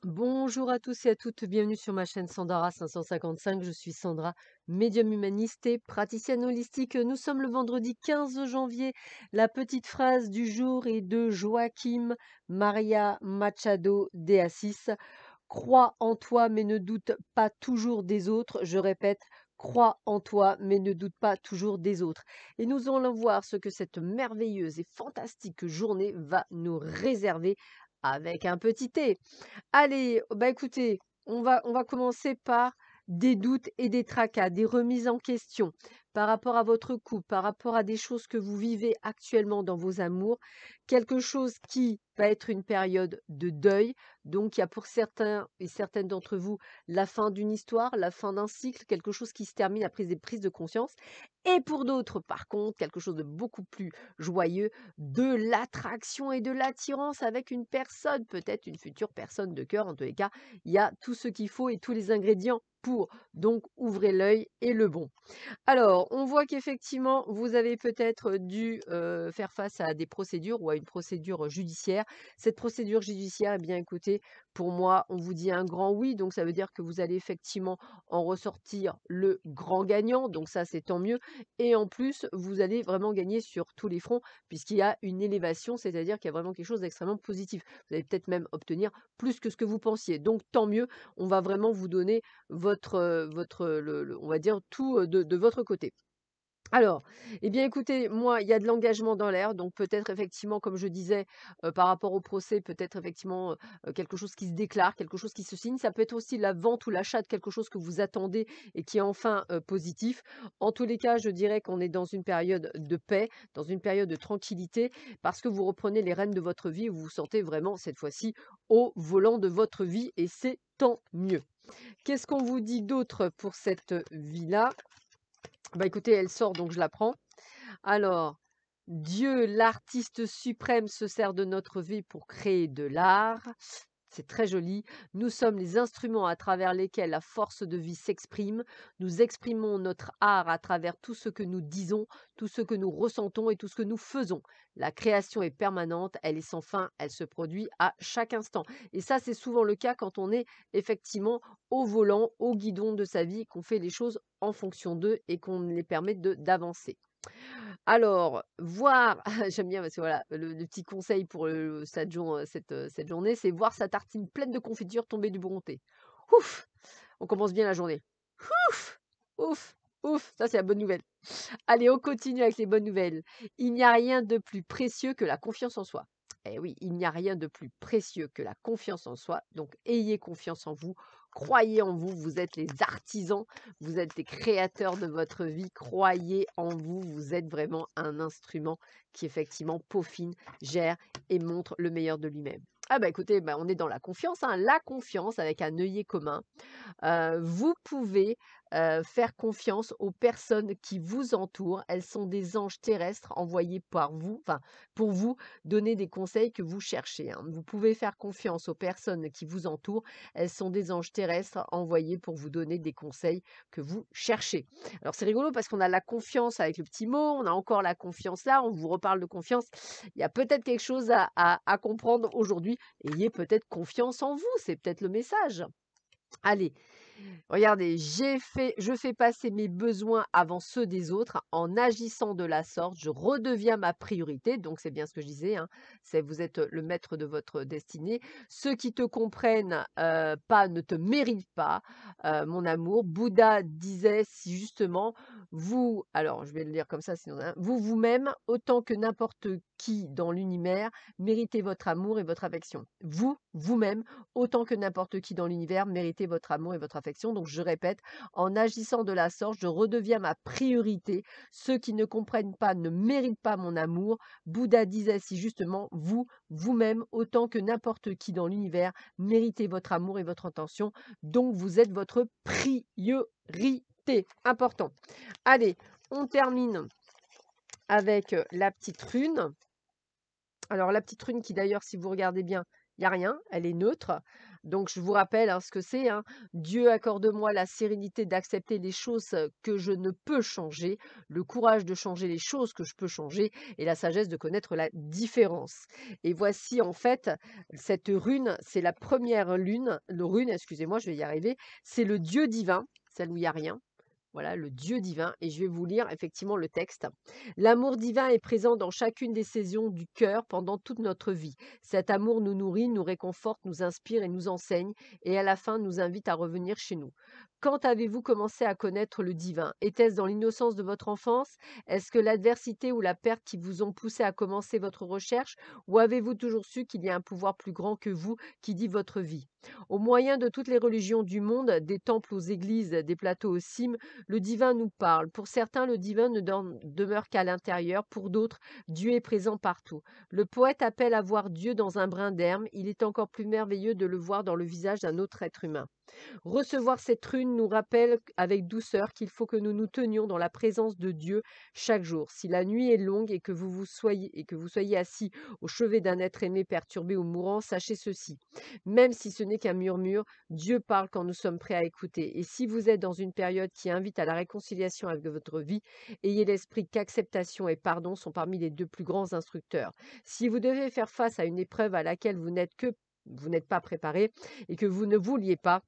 Bonjour à tous et à toutes, bienvenue sur ma chaîne Sandara 555. Je suis Sandra, médium humaniste et praticienne holistique. Nous sommes le vendredi 15 janvier. La petite phrase du jour est de Joaquim Maria Machado de Assis. Crois en toi, mais ne doute pas toujours des autres. Je répète, crois en toi, mais ne doute pas toujours des autres. Et nous allons voir ce que cette merveilleuse et fantastique journée va nous réserver avec un petit thé. Allez, bah écoutez, on va commencer par des doutes et des tracas, des remises en question par rapport à votre couple, par rapport à des choses que vous vivez actuellement dans vos amours, quelque chose qui va être une période de deuil. Donc, il y a pour certains et certaines d'entre vous la fin d'une histoire, la fin d'un cycle, quelque chose qui se termine après des prises de conscience. Et pour d'autres, par contre, quelque chose de beaucoup plus joyeux, de l'attraction et de l'attirance avec une personne, peut-être une future personne de cœur. En tous les cas, il y a tout ce qu'il faut et tous les ingrédients pour. Donc, ouvrez l'œil et le bon. Alors, on voit qu'effectivement, vous avez peut-être dû faire face à des procédures ou à une procédure judiciaire. Cette procédure judiciaire, eh bien, écoutez, pour moi, on vous dit un grand oui. Donc, ça veut dire que vous allez effectivement en ressortir le grand gagnant. Donc, ça, c'est tant mieux. Et en plus, vous allez vraiment gagner sur tous les fronts, puisqu'il y a une élévation, c'est-à-dire qu'il y a vraiment quelque chose d'extrêmement positif. Vous allez peut-être même obtenir plus que ce que vous pensiez. Donc, tant mieux. On va vraiment vous donner on va dire tout de votre côté. Alors, eh bien, écoutez, moi, il y a de l'engagement dans l'air, donc peut-être effectivement, comme je disais, par rapport au procès, peut-être effectivement quelque chose qui se déclare, quelque chose qui se signe. Ça peut être aussi la vente ou l'achat de quelque chose que vous attendez et qui est enfin positif. En tous les cas, je dirais qu'on est dans une période de paix, dans une période de tranquillité, parce que vous reprenez les rênes de votre vie et vous vous sentez vraiment, cette fois-ci, au volant de votre vie, et c'est tant mieux. Qu'est-ce qu'on vous dit d'autre pour cette vie-là? Bah écoutez, elle sort donc je la prends. Alors, Dieu, l'artiste suprême, se sert de notre vie pour créer de l'art. C'est très joli. Nous sommes les instruments à travers lesquels la force de vie s'exprime. Nous exprimons notre art à travers tout ce que nous disons, tout ce que nous ressentons et tout ce que nous faisons. La création est permanente, elle est sans fin, elle se produit à chaque instant. Et ça, c'est souvent le cas quand on est effectivement au volant, au guidon de sa vie, qu'on fait les choses en fonction d'eux et qu'on les permet d'avancer. Alors, voir j'aime bien parce que voilà, le petit conseil pour, cette journée, c'est voir sa tartine pleine de confiture tomber du bon thé. Ouf! On commence bien la journée. Ouf! Ouf! Ouf! Ça, c'est la bonne nouvelle. Allez, on continue avec les bonnes nouvelles. Il n'y a rien de plus précieux que la confiance en soi. Eh oui, il n'y a rien de plus précieux que la confiance en soi. Donc, ayez confiance en vous. Croyez en vous. Vous êtes les artisans. Vous êtes les créateurs de votre vie. Croyez en vous. Vous êtes vraiment un instrument qui, effectivement, peaufine, gère et montre le meilleur de lui-même. Ah bah écoutez, bah, on est dans la confiance, hein, la confiance avec un œillet commun. Vous pouvez, faire confiance aux personnes qui vous entourent. Elles sont des anges terrestres envoyés par vous, enfin, pour vous donner des conseils que vous cherchez, hein. Vous pouvez faire confiance aux personnes qui vous entourent. Elles sont des anges terrestres envoyés pour vous donner des conseils que vous cherchez. Alors c'est rigolo parce qu'on a la confiance avec le petit mot, on a encore la confiance là, on vous reparle de confiance. Il y a peut-être quelque chose à comprendre aujourd'hui. Ayez peut-être confiance en vous, c'est peut-être le message. Allez, regardez, je fais passer mes besoins avant ceux des autres. En agissant de la sorte, je redeviens ma priorité. Donc, c'est bien ce que je disais, hein, c'est vous êtes le maître de votre destinée. Ceux qui te comprennent pas ne te méritent pas, mon amour. Bouddha disait si justement, vous, alors je vais le lire comme ça, sinon, hein, vous vous-même, autant que n'importe qui dans l'univers, méritez votre amour et votre affection. Vous, vous-même, autant que n'importe qui dans l'univers, méritez votre amour et votre affection. Donc je répète, en agissant de la sorte, je redeviens ma priorité. Ceux qui ne comprennent pas ne méritent pas mon amour. Bouddha disait si justement, vous, vous-même, autant que n'importe qui dans l'univers, méritez votre amour et votre attention. Donc vous êtes votre priorité. Important. Allez, on termine avec la petite rune. Alors la petite rune qui d'ailleurs, si vous regardez bien, il n'y a rien, elle est neutre. Donc je vous rappelle, hein, ce que c'est, hein. Dieu accorde-moi la sérénité d'accepter les choses que je ne peux changer, le courage de changer les choses que je peux changer et la sagesse de connaître la différence. Et voici en fait cette rune, c'est la première lune, le rune, excusez-moi, je vais y arriver, c'est le Dieu divin, celle où il n'y a rien. Voilà, le Dieu divin. Et je vais vous lire effectivement le texte. L'amour divin est présent dans chacune des saisons du cœur pendant toute notre vie. Cet amour nous nourrit, nous réconforte, nous inspire et nous enseigne, et à la fin nous invite à revenir chez nous. Quand avez-vous commencé à connaître le divin? Était-ce dans l'innocence de votre enfance? Est-ce que l'adversité ou la perte qui vous ont poussé à commencer votre recherche? Ou avez-vous toujours su qu'il y a un pouvoir plus grand que vous qui dit votre vie? Au moyen de toutes les religions du monde, des temples aux églises, des plateaux aux cimes, le divin nous parle. Pour certains, le divin ne demeure qu'à l'intérieur. Pour d'autres, Dieu est présent partout. Le poète appelle à voir Dieu dans un brin d'herbe. Il est encore plus merveilleux de le voir dans le visage d'un autre être humain. Recevoir cette rune nous rappelle avec douceur qu'il faut que nous nous tenions dans la présence de Dieu chaque jour. Si la nuit est longue et que vous soyez assis au chevet d'un être aimé perturbé ou mourant, sachez ceci. Même si ce n'est qu'un murmure, Dieu parle quand nous sommes prêts à écouter. Et si vous êtes dans une période qui invite à la réconciliation avec votre vie, ayez l'esprit qu'acceptation et pardon sont parmi les deux plus grands instructeurs. Si vous devez faire face à une épreuve à laquelle vous n'êtes pas préparé et que vous ne vouliez pas,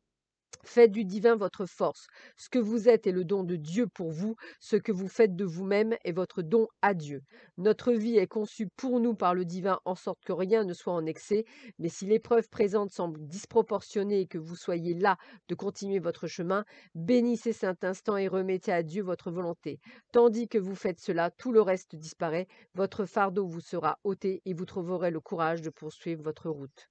faites du divin votre force. Ce que vous êtes est le don de Dieu pour vous. Ce que vous faites de vous-même est votre don à Dieu. Notre vie est conçue pour nous par le divin en sorte que rien ne soit en excès. Mais si l'épreuve présente semble disproportionnée et que vous soyez là de continuer votre chemin, bénissez cet instant et remettez à Dieu votre volonté. Tandis que vous faites cela, tout le reste disparaît. Votre fardeau vous sera ôté et vous trouverez le courage de poursuivre votre route.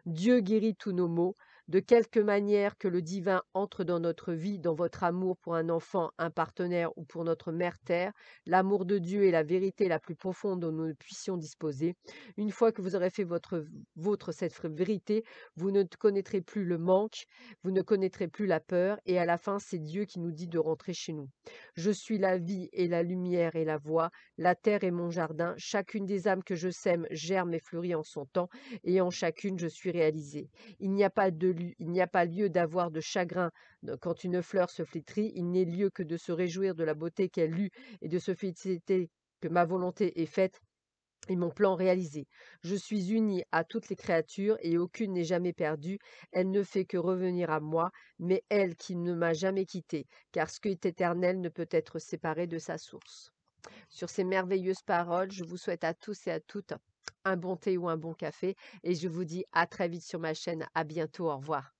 Dieu guérit tous nos maux. De quelque manière que le divin entre dans notre vie, dans votre amour pour un enfant, un partenaire ou pour notre mère terre, l'amour de Dieu est la vérité la plus profonde dont nous puissions disposer. Une fois que vous aurez fait vôtre cette vérité, vous ne connaîtrez plus le manque, vous ne connaîtrez plus la peur, et à la fin, c'est Dieu qui nous dit de rentrer chez nous. Je suis la vie et la lumière et la voie, la terre est mon jardin, chacune des âmes que je sème germe et fleurit en son temps, et en chacune je suis réalisée. Il n'y a pas lieu d'avoir de chagrin quand une fleur se flétrit. Il n'est lieu que de se réjouir de la beauté qu'elle eut et de se féliciter que ma volonté est faite et mon plan réalisé. Je suis unie à toutes les créatures et aucune n'est jamais perdue. Elle ne fait que revenir à moi, mais elle qui ne m'a jamais quittée, car ce qui est éternel ne peut être séparé de sa source. Sur ces merveilleuses paroles, je vous souhaite à tous et à toutes un bon thé ou un bon café et je vous dis à très vite sur ma chaîne. À bientôt. Au revoir.